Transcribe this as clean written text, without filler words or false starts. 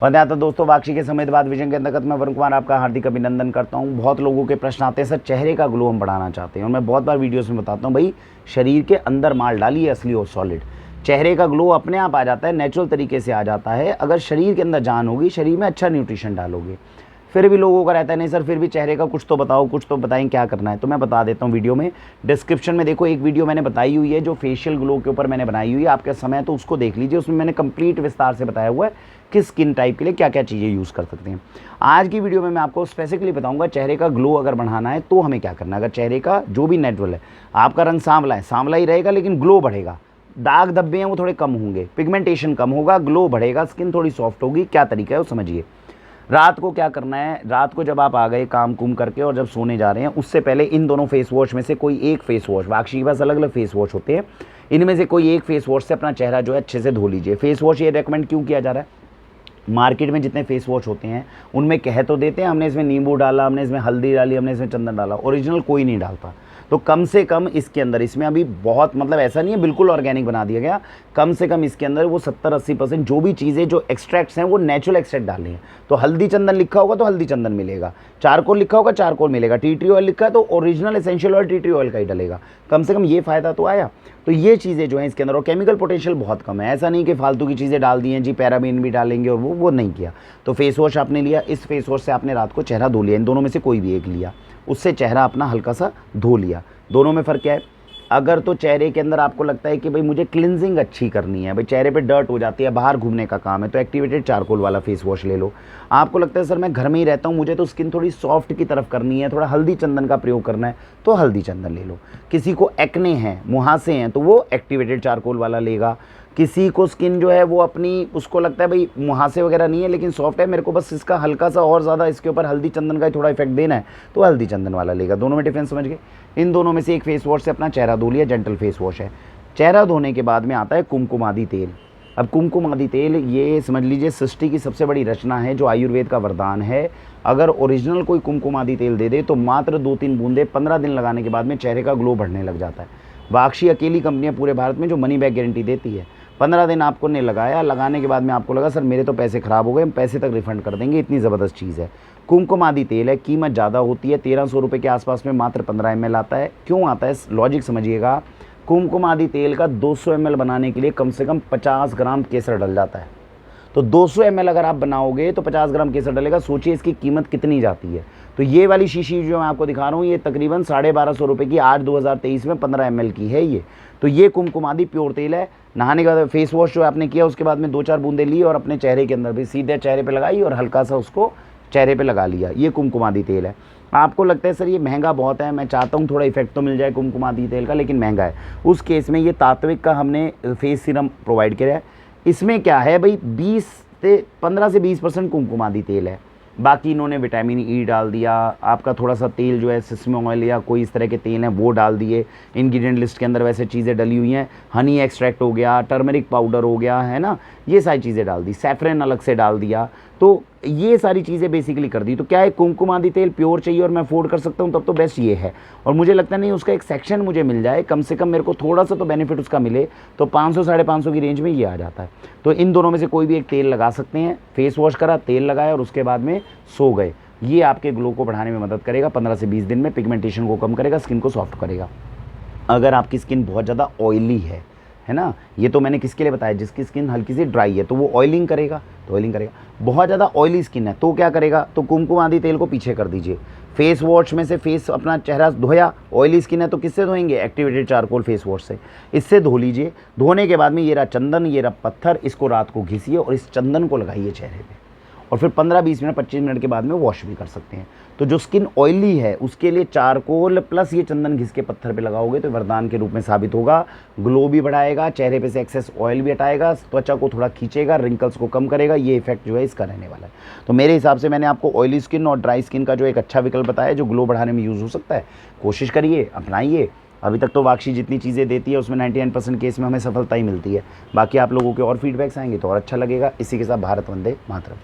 वंदे दोस्तों, वाक्षी के समेत बाद विजन के अंतर्गत मैं वरुण कुमार आपका हार्दिक अभिनंदन करता हूं। बहुत लोगों के प्रश्न आते हैं, सर चेहरे का ग्लो हम बढ़ाना चाहते हैं, और मैं बहुत बार वीडियोस में बताता हूं भाई शरीर के अंदर माल डालिए असली और सॉलिड। चेहरे का ग्लो अपने आप आ जाता है, नेचुरल तरीके से आ जाता है अगर शरीर के अंदर जान होगी, शरीर में अच्छा न्यूट्रिशन डालोगे। फिर भी लोगों का रहता है नहीं सर फिर भी चेहरे का कुछ तो बताओ, कुछ तो बताएं क्या करना है। तो मैं बता देता हूँ वीडियो में, डिस्क्रिप्शन में देखो एक वीडियो मैंने बताई हुई है जो फेशियल ग्लो के ऊपर मैंने बनाई हुई है। आपका समय तो उसको देख लीजिए, उसमें मैंने कंप्लीट विस्तार से बताया हुआ है कि स्किन टाइप के लिए क्या क्या चीज़ें यूज़ कर सकते हैं। आज की वीडियो में मैं आपको स्पेसिफिकली बताऊंगा चेहरे का ग्लो अगर बढ़ाना है तो हमें क्या करना है। अगर चेहरे का जो भी नेचुरल है, आपका रंग सांवला है, सांवला ही रहेगा लेकिन ग्लो बढ़ेगा, दाग धब्बे हैं वो थोड़े कम होंगे, पिगमेंटेशन कम होगा, ग्लो बढ़ेगा, स्किन थोड़ी सॉफ्ट होगी। क्या तरीका है वो समझिए। रात को क्या करना है, रात को जब आप आ गए काम कुम करके और जब सोने जा रहे हैं उससे पहले इन दोनों फेस वॉश में से कोई एक फेस वॉश, वाक्षी के पास अलग अलग फेस वॉश होते हैं, इनमें से कोई एक फेस वॉश से अपना चेहरा जो है अच्छे से धो लीजिए। फेस वॉश ये रेकमेंड क्यों किया जा रहा है, मार्केट में जितने फेस वॉश होते हैं उनमें कह तो देते हैं हमने इसमें नींबू डाला, हमने इसमें हल्दी डाली, हमने इसमें चंदन डाला, ओरिजिनल कोई नहीं डालता। तो कम से कम इसके अंदर, इसमें अभी बहुत मतलब ऐसा नहीं है बिल्कुल ऑर्गेनिक बना दिया गया, कम से कम इसके अंदर वो 70-80% जो भी चीज़ें जो एक्सट्रैक्ट्स हैं वो नेचुरल एक्सट्रैक्ट डालनी है। तो हल्दी चंदन लिखा होगा तो हल्दी चंदन मिलेगा, चारकोल लिखा होगा चारकोल मिलेगा, टी ट्री ऑयल लिखा है तो original essential oil tea tree oil का ही डलेगा। कम से कम ये फ़ायदा तो आया। तो ये चीज़ें जो हैं इसके अंदर, और केमिकल पोटेंशियल बहुत कम है, ऐसा नहीं कि फालतू की चीज़ें डाल दी हैं जी, पैराबेन भी डालेंगे और वो नहीं किया। तो फेस वॉश आपने लिया, इस फेस वॉश से आपने रात को चेहरा धो लिया, इन दोनों में से कोई भी एक लिया, उससे चेहरा अपना हल्का सा धो लिया। दोनों में फ़र्क क्या है, अगर तो चेहरे के अंदर आपको लगता है कि भाई मुझे क्लिनजिंग अच्छी करनी है, भाई चेहरे पे डर्ट हो जाती है, बाहर घूमने का काम है, तो एक्टिवेटेड चारकोल वाला फेस वॉश ले लो। आपको लगता है सर मैं घर में ही रहता हूँ, मुझे तो स्किन थोड़ी सॉफ्ट की तरफ करनी है, थोड़ा हल्दी चंदन का प्रयोग करना है, तो हल्दी चंदन ले लो। किसी को एक्ने हैं, मुहासे हैं, तो वो एक्टिवेटेड चारकोल वाला लेगा। किसी को स्किन जो है वो अपनी, उसको लगता है भाई मुहासे वगैरह नहीं है लेकिन सॉफ्ट है, मेरे को बस इसका हल्का सा और ज़्यादा इसके ऊपर हल्दी चंदन का थोड़ा इफेक्ट देना है, तो हल्दी चंदन वाला लेगा। दोनों में डिफरेंस समझ गए। इन दोनों में से एक फेस वॉश से अपना चेहरा धो लिया, जेंटल फेस वॉश है। चेहरा धोने के बाद में आता है कुमकुमादि तेल। अब कुमकुमादि तेल ये समझ लीजिए सृष्टि की सबसे बड़ी रचना है, जो आयुर्वेद का वरदान है। अगर ओरिजिनल कोई कुमकुमादि तेल दे दे तो मात्र 2-3 बूंदे 15 दिन लगाने के बाद में चेहरे का ग्लो बढ़ने लग जाता है। वाक्षी अकेली कंपनी है पूरे भारत में जो मनी बैक गारंटी देती है। 15 दिन आपको ने लगाया, लगाने के बाद में आपको लगा सर मेरे तो पैसे ख़राब हो गए, हम पैसे तक रिफंड कर देंगे, इतनी ज़बरदस्त चीज़ है। कुमकुमादि तेल है, कीमत ज़्यादा होती है, 1300 रुपये के आसपास में मात्र 15 ml आता है। क्यों आता है लॉजिक समझिएगा। कुमकुमादि तेल का 200 ml बनाने के लिए कम से कम 50 ग्राम केसर डल जाता है। तो 200 ml अगर आप बनाओगे तो 50 ग्राम केसर डलेगा, सोचिए इसकी कीमत कितनी जाती है। तो ये वाली शीशी जो मैं आपको दिखा रहा हूँ ये तकरीबन 1250 रुपये की 8/2023 में 15 ml की है ये। तो ये कुमकुमादि प्योर तेल है। नहाने के बाद फेस वॉश जो आपने किया उसके बाद में 2-4 बूंदे ली और अपने चेहरे के अंदर भी सीधे चेहरे पे लगाई और हल्का सा उसको चेहरे पे लगा लिया। ये कुमकुमादि तेल है। आपको लगता है सर ये महंगा बहुत है, मैं चाहता हूँ थोड़ा इफेक्ट तो मिल जाए कुमकुमादि तेल का, लेकिन महंगा है। उस केस में ये तात्विक का हमने फेस सीरम प्रोवाइड किया है। इसमें क्या है भाई 15 से 20% कुमकुमादि तेल है, बाकी इन्होंने विटामिन ई डाल दिया, आपका थोड़ा सा तेल जो है सिसम ऑयल या कोई इस तरह के तेल हैं वो डाल दिए। इंग्रेडिएंट लिस्ट के अंदर वैसे चीज़ें डली हुई हैं, हनी एक्सट्रैक्ट हो गया, टर्मरिक पाउडर हो गया, है ना, ये सारी चीज़ें डाल दी, सैफरन अलग से डाल दिया। तो ये सारी चीज़ें बेसिकली कर दी। तो क्या है, कुमकुमादि तेल प्योर चाहिए और मैं अफोर्ड कर सकता हूँ तब तो बेस्ट ये है। और मुझे लगता नहीं उसका एक सेक्शन मुझे मिल जाए, कम से कम मेरे को थोड़ा सा तो बेनिफिट उसका मिले, तो 500-550 की रेंज में ये आ जाता है। तो इन दोनों में से कोई भी एक तेल लगा सकते हैं। फेस वॉश करा, तेल लगाया और उसके बाद में सो गए। ये आपके ग्लो को बढ़ाने में मदद करेगा, 15 से 20 दिन में पिगमेंटेशन को कम करेगा, स्किन को सॉफ्ट करेगा। अगर आपकी स्किन बहुत ज़्यादा ऑयली है ना, ये तो मैंने किसके लिए बताया, जिसकी स्किन हल्की सी ड्राई है तो वो ऑयलिंग करेगा, तो ऑयलिंग करेगा। बहुत ज़्यादा ऑयली स्किन है तो क्या करेगा, तो कुमकुमादि तेल को पीछे कर दीजिए। फेस वॉश में से फेस अपना चेहरा धोया, ऑयली स्किन है तो किससे धोएंगे, एक्टिवेटेड चारकोल फेस वॉश से, इससे धो लीजिए। धोने के बाद में ये रहा चंदन, ये रहा पत्थर, इसको रात को घिसिए और इस चंदन को लगाइए चेहरे पे, और फिर 15-20 मिनट 25 मिनट के बाद में वॉश भी कर सकते हैं। तो जो स्किन ऑयली है उसके लिए चारकोल प्लस ये चंदन घिस के पत्थर पे लगाओगे तो वरदान के रूप में साबित होगा। ग्लो भी बढ़ाएगा, चेहरे पे से एक्सेस ऑयल भी हटाएगा, त्वचा को थोड़ा खींचेगा, रिंकल्स को कम करेगा। ये इफेक्ट जो है इसका रहने वाला है। तो मेरे हिसाब से मैंने आपको ऑयली स्किन और ड्राई स्किन का जो एक अच्छा विकल्प बताया जो ग्लो बढ़ाने में यूज़ हो सकता है। कोशिश करिए, अपनाइए। अभी तक तो वाक्षी जितनी चीज़ें देती है उसमें 99% केस में हमें सफलता ही मिलती है। बाकी आप लोगों के और फीडबैक्स आएंगे तो और अच्छा लगेगा। इसी के साथ भारत वंदे मातरम।